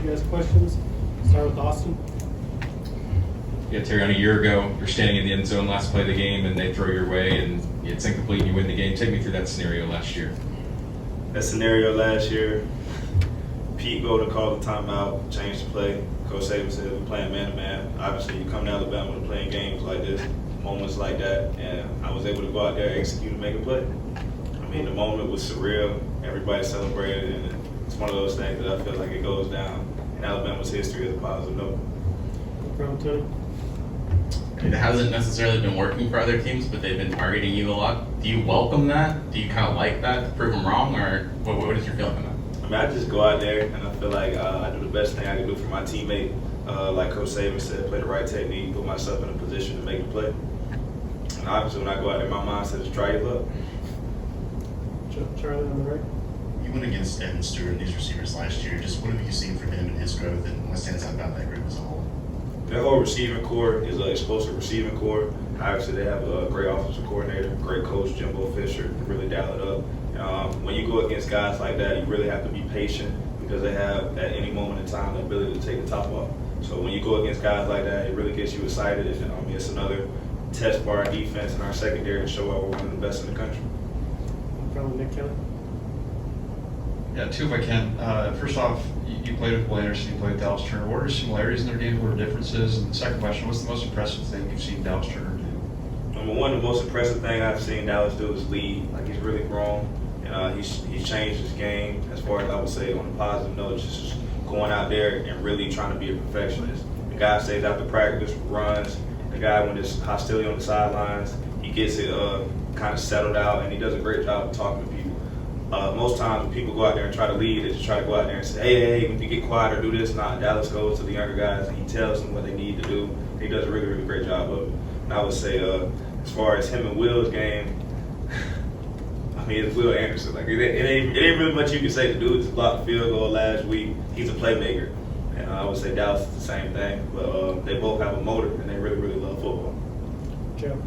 you guys questions? Start with Austin. Yeah, Terrion, a year ago, you're standing in the end zone last play of the game, and they throw your way, and it's incomplete, and you win the game. Take me through that scenario last year. That scenario last year, Pete Golden called the timeout, changed the play. Coach Saban said we're playing man-to-man. Obviously, you come to Alabama to play games like this, moments like that, and I was able to go out there, execute, and make a play. I mean, the moment was surreal. Everybody celebrated, and it's one of those things that I feel like it goes down in Alabama's history as a positive note. From Tony. It hasn't necessarily been working for other teams, but they've been targeting you a lot. Do you welcome that? Do you kind of like that to prove them wrong, or what is your feeling on that? I mean, I just go out there and I feel like I do the best thing I can do for my teammate. Like Coach Saban said, play the right technique, put myself in a position to make the play. And obviously, when I go out there, my mindset is try your luck. Charlie on the right. You went against Evan Stewart and these receivers last year. Just what have you seen from him and his growth, and what stands out about that group as a whole? Their whole receiving core is an explosive receiving core. Obviously, they have a great offensive coordinator, great coach, Jimbo Fisher, to really dial it up. When you go against guys like that, you really have to be patient because they have, at any moment in time, the ability to take the top off. So when you go against guys like that, it really gets you excited. And, it's another test for our defense and our secondary to show why we're one of the best in the country. From Nick Kelly. Yeah, two if I can. First off, you played with Will Anderson, you played with Dallas Turner. What are similarities in their game? What are differences? And the second question, what's the most impressive thing you've seen Dallas Turner do? Number one, the most impressive thing I've seen Dallas do is lead. Like, he's really grown. And he's changed his game as far as I would say on a positive note, just going out there and really trying to be a perfectionist. The guy stays after practice, runs. The guy, when there's hostility on the sidelines, he gets it kind of settled out, and he does a great job of talking to people. Most times when people go out there and try to lead, they just try to go out there and say, hey, if you get quiet or do this. Nah, Dallas goes to the younger guys and he tells them what they need to do. He does a really, really great job of it. And I would say as far as him and Will's game, I mean, it's Will Anderson. Like, it ain't really much you can say. The dude just blocked the field goal last week. He's a playmaker. And I would say Dallas is the same thing. But they both have a motor and they really, really love football. Joe.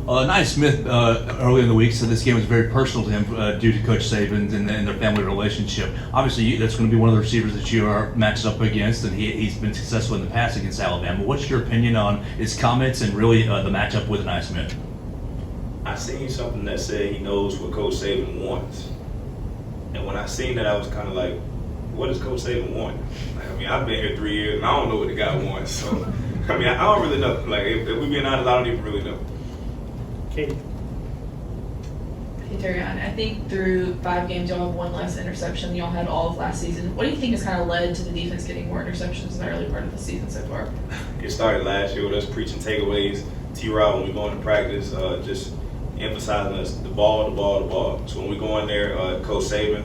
Ainias Smith earlier in the week said this game was very personal to him due to Coach Saban and their family relationship. Obviously, that's going to be one of the receivers that you are matched up against, and he's been successful in the past against Alabama. What's your opinion on his comments and really the matchup with Ainias Smith? I seen something that said he knows what Coach Saban wants. And when I seen that, I was kind of like, what does Coach Saban want? Like, I mean, I've been here 3 years, and I don't know what the guy wants. So, I mean, I don't really know. Like, if we're being honest, I don't even really know. Katie. Hey, Terrion, I think through 5 games, y'all have one less interception than y'all had all of last season. What do you think has kind of led to the defense getting more interceptions in the early part of the season so far? It started last year with us preaching takeaways. T-Rob, when we go into practice, just emphasizing us the ball. So when we go in there, Coach Saban,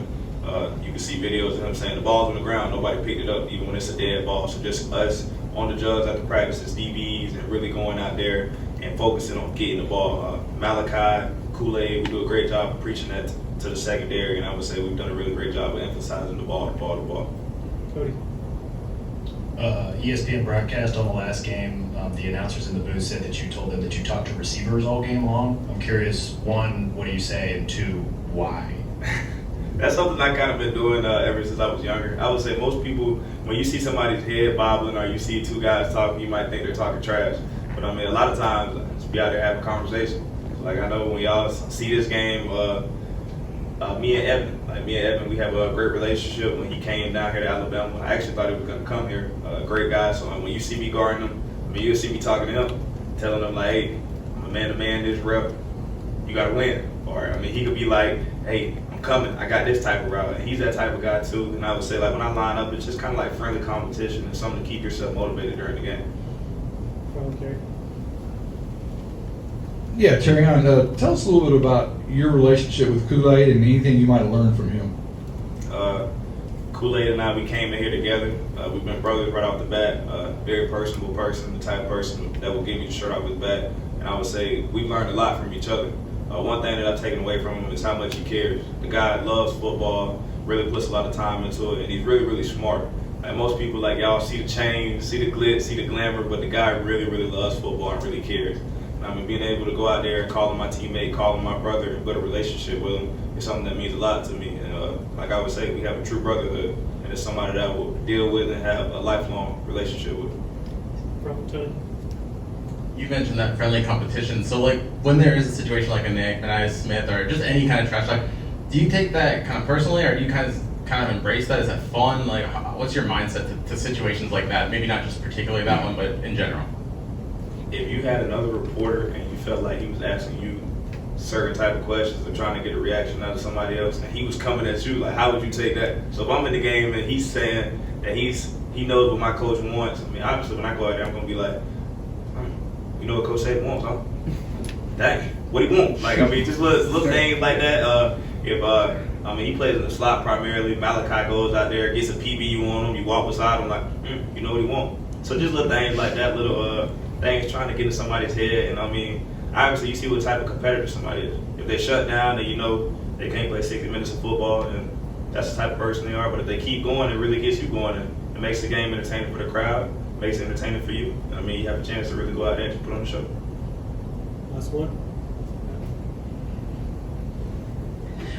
you can see videos of him saying the ball's on the ground, nobody picked it up, even when it's a dead ball. So just us on the jugs after practice as DBs and really going out there and focusing on getting the ball. Malachi, Kool-Aid, we do a great job of preaching that to the secondary, and I would say we've done a really great job of emphasizing the ball. Cody. ESPN broadcast on the last game, the announcers in the booth said that you told them that you talked to receivers all game long. I'm curious, one, what do you say, and two, why? That's something I kind of been doing ever since I was younger. I would say most people, when you see somebody's head bobbling or you see two guys talking, you might think they're talking trash. But I mean, a lot of times, just be out there having a conversation. Like, I know when y'all see this game, me and Evan, we have a great relationship. When he came down here to Alabama, I actually thought he was going to come here. Great guy. So when you see me guarding him, I mean, you'll see me talking to him, telling him, like, hey, I'm a man-to-man this rep. You got to win. Or, I mean, he could be like, hey, I'm coming. I got this type of route. And he's that type of guy, too. And I would say, like, when I line up, it's just kind of like friendly competition and something to keep yourself motivated during the game. Okay. Yeah, Terrion, tell us a little bit about your relationship with Kool-Aid and anything you might have learned from him. Kool-Aid and I, we came in here together. We've been brothers right off the bat. Very personable person, the type of person that will give you the shirt off his back. And I would say we've learned a lot from each other. One thing that I've taken away from him is how much he cares. The guy loves football, really puts a lot of time into it, and he's really, really smart. Like, most people, like, y'all see the change, see the glitz, see the glamour, but the guy really, really loves football and really cares. And I mean, being able to go out there and call him my teammate, call him my brother, and build a relationship with him is something that means a lot to me. And like I would say, we have a true brotherhood, and it's somebody that will deal with and have a lifelong relationship with. From Tony. You mentioned that friendly competition. So, like, when there is a situation like a Nick, an Ainias Smith, or just any kind of trash talk, do you take that kind of personally, or do you kind of embrace that? Is that fun? Like, what's your mindset to situations like that? Maybe not just particularly that one, but in general. If you had another reporter and you felt like he was asking you certain type of questions or trying to get a reaction out of somebody else, and he was coming at you, like, how would you take that? So if I'm in the game and he's saying that he knows what my coach wants, I mean, obviously when I go out there, I'm gonna be like, you know what Coach Saban wants, huh? Dang, what do he want? Like, I mean, just little things like that. He plays in the slot primarily. Malachi goes out there, gets a PBU on him. You walk beside him, like, you know what he wants. So just little things like that, little things trying to get in somebody's head. And I mean, obviously you see what type of competitor somebody is. If they shut down, then you know they can't play 60 minutes of football, and that's the type of person they are. But if they keep going, it really gets you going, and it makes the game entertaining for the crowd, makes it entertaining for you. I mean, you have a chance to really go out there and put on the show. Last one.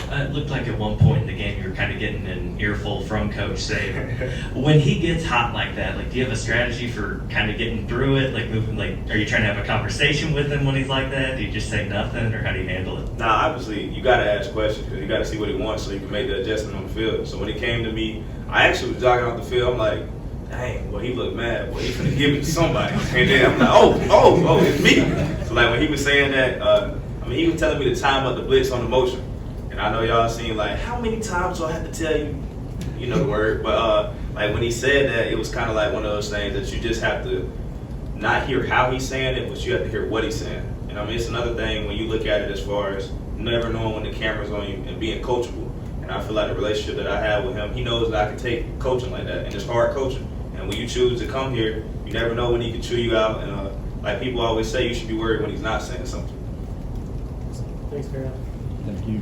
It looked like at one point in the game you were kind of getting an earful from Coach Saban. When he gets hot like that, like, do you have a strategy for kind of getting through it? Like, moving, like, are you trying to have a conversation with him when he's like that? Do you just say nothing, or how do you handle it? Nah, obviously you got to ask questions because you got to see what he wants so you can make the adjustment on the field. So when he came to me, I actually was jogging off the field. I'm like, dang, well, he looked mad. Well, he's gonna give it to somebody. And then I'm like, oh, it's me. So like when he was saying that, he was telling me to time up the blitz on the motion. And I know y'all seen like, how many times do I have to tell you, you know the word. But like when he said that, it was kind of like one of those things that you just have to not hear how he's saying it, but you have to hear what he's saying. And I mean, it's another thing when you look at it as far as never knowing when the camera's on you and being coachable. And I feel like the relationship that I have with him, he knows that I can take coaching like that, and it's hard coaching. And when you choose to come here, you never know when he can chew you out. And like people always say, you should be worried when he's not saying something. Thanks, Terrion. Thank you.